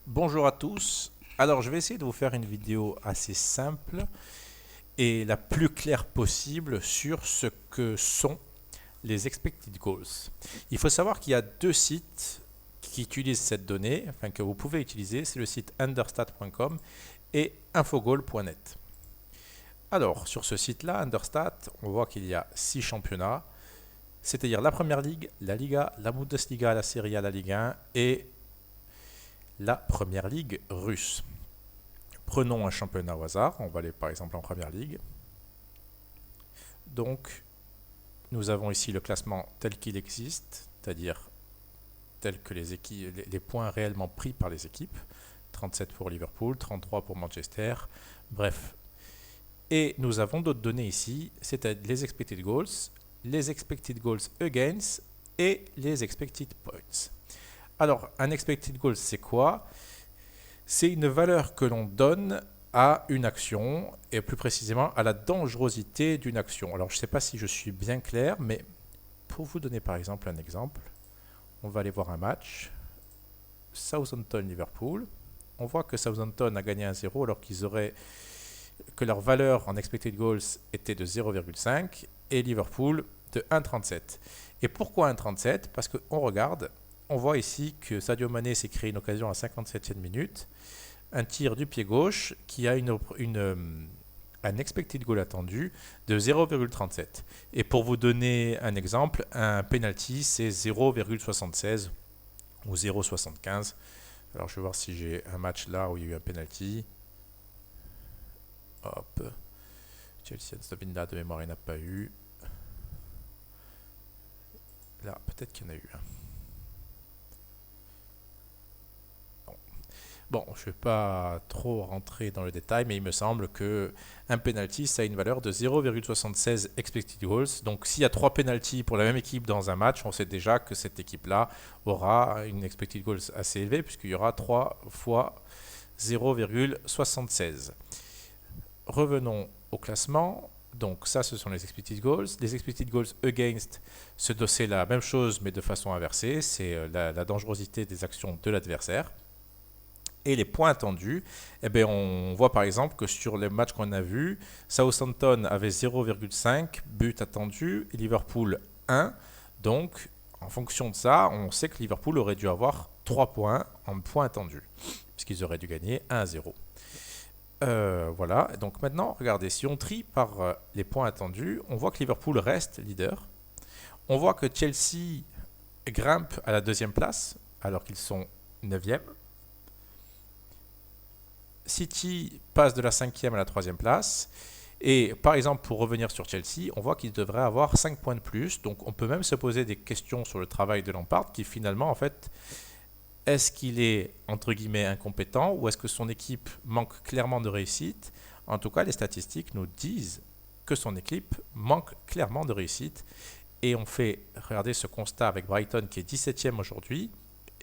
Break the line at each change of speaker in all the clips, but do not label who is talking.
Bonjour à tous. Alors, je vais essayer de vous faire une vidéo assez simple et la plus claire possible sur ce que sont les expected goals. Il faut savoir qu'il y a deux sites qui utilisent cette donnée, enfin que vous pouvez utiliser, c'est le site understat.com et infogoal.net. Alors, sur ce site-là, Understat, on voit qu'il y a 6 championnats, c'est-à-dire la Première Ligue, la Liga, la Bundesliga, la Serie A, la Ligue 1 et la Première Ligue russe. Prenons un championnat au hasard, on va aller par exemple en Première Ligue. Donc, nous avons ici le classement tel qu'il existe, c'est-à-dire tel que les points réellement pris par les équipes. 37 pour Liverpool, 33 pour Manchester, bref. Et nous avons d'autres données ici, c'est-à-dire les expected goals against et les expected points. Alors, un expected goal, c'est quoi? C'est une valeur que l'on donne à une action, et plus précisément à la dangerosité d'une action. Alors je ne sais pas si je suis bien clair, mais pour vous donner par exemple un exemple, on va aller voir un match, Southampton-Liverpool. On voit que Southampton a gagné 1-0 alors que leur valeur en expected goals était de 0,5 et Liverpool de 1,37. Et pourquoi 1,37? Parce qu'on regarde, on voit ici que Sadio Mané s'est créé une occasion à la 57e minute, un tir du pied gauche qui a un expected goal attendu de 0,37. Et pour vous donner un exemple, un penalty c'est 0,76 ou 0,75. Alors je vais voir si j'ai un match là où il y a eu un penalty. Hop. Chelsea Aston Villa de mémoire il n'y en a pas eu. Là peut-être qu'il y en a eu un. Bon, je ne vais pas trop rentrer dans le détail, mais il me semble qu'un penalty, ça a une valeur de 0,76 expected goals. Donc s'il y a 3 penalties pour la même équipe dans un match, on sait déjà que cette équipe-là aura une expected goals assez élevée, puisqu'il y aura 3 fois 0,76. Revenons au classement. Donc ça, ce sont les expected goals. Les expected goals against, c'est la même chose, mais de façon inversée. C'est la dangerosité des actions de l'adversaire. Et les points attendus, eh bien, on voit par exemple que sur les matchs qu'on a vus, Southampton avait 0,5 buts attendus et Liverpool 1. Donc, en fonction de ça, on sait que Liverpool aurait dû avoir 3 points en points attendus, puisqu'ils auraient dû gagner 1-0. Voilà, donc maintenant, regardez, si on trie par les points attendus, on voit que Liverpool reste leader. On voit que Chelsea grimpe à la deuxième place, alors qu'ils sont 9e. City passe de la 5e à la 3e place. Et par exemple, pour revenir sur Chelsea, on voit qu'il devrait avoir 5 points de plus. Donc on peut même se poser des questions sur le travail de Lampard, qui finalement, en fait, est-ce qu'il est, entre guillemets, incompétent ou est-ce que son équipe manque clairement de réussite? En tout cas, les statistiques nous disent que son équipe manque clairement de réussite. Et on fait regarder ce constat avec Brighton, qui est 17e aujourd'hui,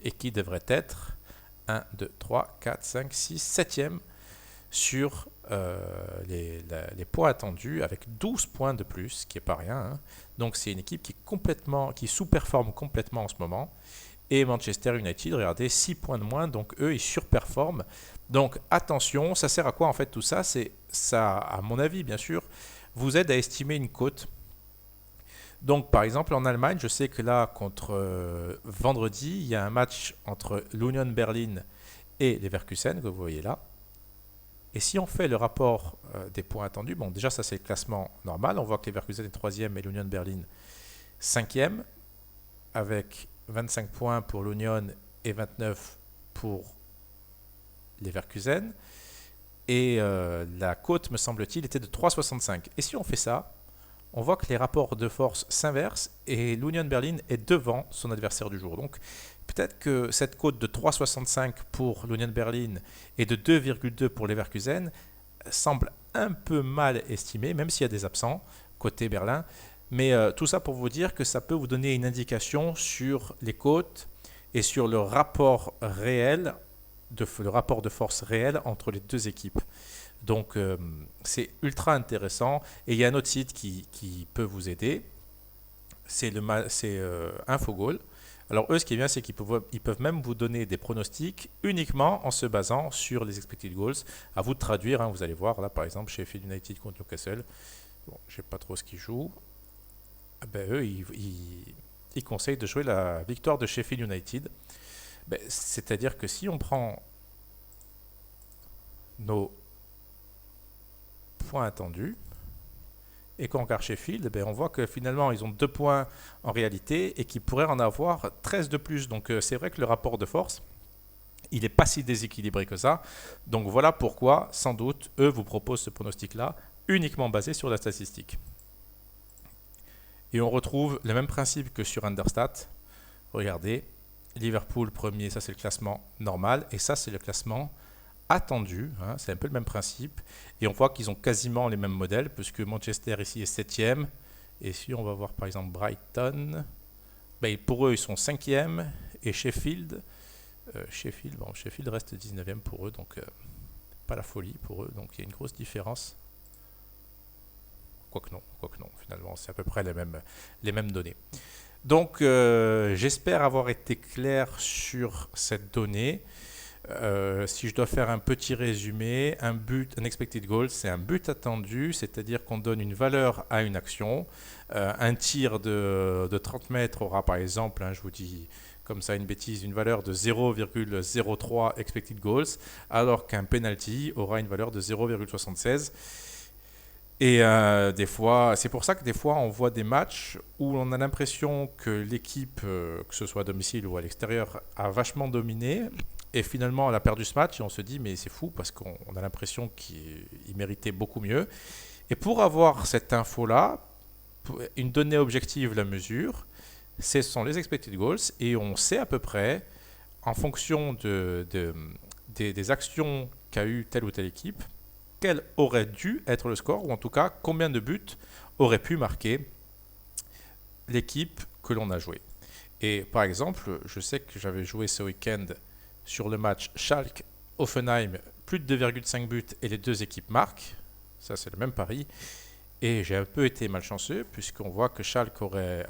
et qui devrait être 1, 2, 3, 4, 5, 6, 7e sur les points attendus avec 12 points de plus, ce qui n'est pas rien. Hein. Donc c'est une équipe qui sous-performe complètement en ce moment. Et Manchester United, regardez, 6 points de moins, donc eux, ils surperforment. Donc attention, ça sert à quoi en fait tout ça? C'est ça, à mon avis, bien sûr, vous aide à estimer une cote. Donc par exemple en Allemagne, je sais que là, contre vendredi, il y a un match entre l'Union Berlin et Leverkusen, que vous voyez là. Et si on fait le rapport des points attendus, bon déjà ça c'est le classement normal, on voit que Leverkusen est 3e et l'Union Berlin 5e, avec 25 points pour l'Union et 29 pour Leverkusen. Et la cote, me semble-t-il, était de 3,65. Et si on fait ça, on voit que les rapports de force s'inversent et l'Union Berlin est devant son adversaire du jour. Donc peut-être que cette cote de 3,65 pour l'Union Berlin et de 2,2 pour Leverkusen semble un peu mal estimée, même s'il y a des absents côté Berlin. Mais tout ça pour vous dire que ça peut vous donner une indication sur les cotes et sur le rapport réel, le rapport de force réel entre les deux équipes. Donc c'est ultra intéressant. Et il y a un autre site qui peut vous aider, c'est Infogoal. Alors eux, ce qui est bien, c'est ils peuvent même vous donner des pronostics uniquement en se basant sur les expected goals. À vous de traduire, hein, vous allez voir, là par exemple, Sheffield United contre Newcastle. Bon, je sais pas trop ce qu'ils jouent. Ben, eux, ils conseillent de jouer la victoire de Sheffield United. Ben, c'est-à-dire que si on prend nos points attendus et qu'on regarde Sheffield, ben on voit que finalement ils ont 2 points en réalité et qu'ils pourraient en avoir 13 de plus. Donc c'est vrai que le rapport de force, il n'est pas si déséquilibré que ça. Donc voilà pourquoi, sans doute, eux vous proposent ce pronostic-là uniquement basé sur la statistique. Et on retrouve le même principe que sur Understat. Regardez, Liverpool premier, ça c'est le classement normal, et ça c'est le classement attendu, hein, c'est un peu le même principe. Et on voit qu'ils ont quasiment les mêmes modèles, puisque Manchester ici est 7e, et si on va voir par exemple Brighton, ben, pour eux ils sont 5e, et Sheffield reste 19e pour eux, donc pas la folie pour eux, donc il y a une grosse différence. Quoique non, finalement, c'est à peu près les mêmes données. Donc, j'espère avoir été clair sur cette donnée. Si je dois faire un petit résumé, un expected goal, c'est un but attendu, c'est-à-dire qu'on donne une valeur à une action. Un tir de 30 mètres aura par exemple, hein, je vous dis comme ça une bêtise, une valeur de 0,03 expected goals, alors qu'un penalty aura une valeur de 0,76. Et des fois, c'est pour ça que des fois on voit des matchs où on a l'impression que l'équipe, que ce soit à domicile ou à l'extérieur, a vachement dominé. Et finalement, elle a perdu ce match et on se dit, mais c'est fou parce qu'on a l'impression qu'il méritait beaucoup mieux. Et pour avoir cette info-là, une donnée objective la mesure, ce sont les expected goals et on sait à peu près, en fonction des actions qu'a eu telle ou telle équipe, quel aurait dû être le score, ou en tout cas combien de buts aurait pu marquer l'équipe que l'on a joué. Et par exemple, je sais que j'avais joué ce week-end sur le match Schalke-Hoffenheim, plus de 2,5 buts et les deux équipes marquent. Ça, c'est le même pari. Et j'ai un peu été malchanceux, puisqu'on voit que Schalke aurait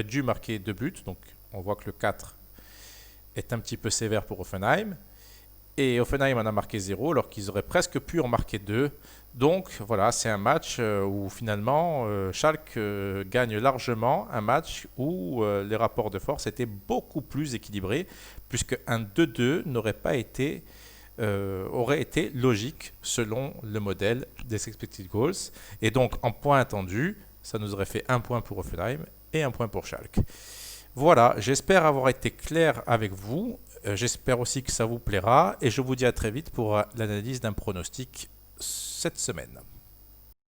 dû marquer 2 buts. Donc, on voit que le 4 est un petit peu sévère pour Hoffenheim. Et Hoffenheim en a marqué 0, alors qu'ils auraient presque pu en marquer 2. Donc voilà, c'est un match où finalement Schalke gagne largement, un match où les rapports de force étaient beaucoup plus équilibrés, puisque un 2-2 aurait été logique selon le modèle des expected goals. Et donc en point attendu, ça nous aurait fait 1 point pour Hoffenheim et 1 point pour Schalke. Voilà, j'espère avoir été clair avec vous. J'espère aussi que ça vous plaira et je vous dis à très vite pour l'analyse d'un pronostic cette semaine.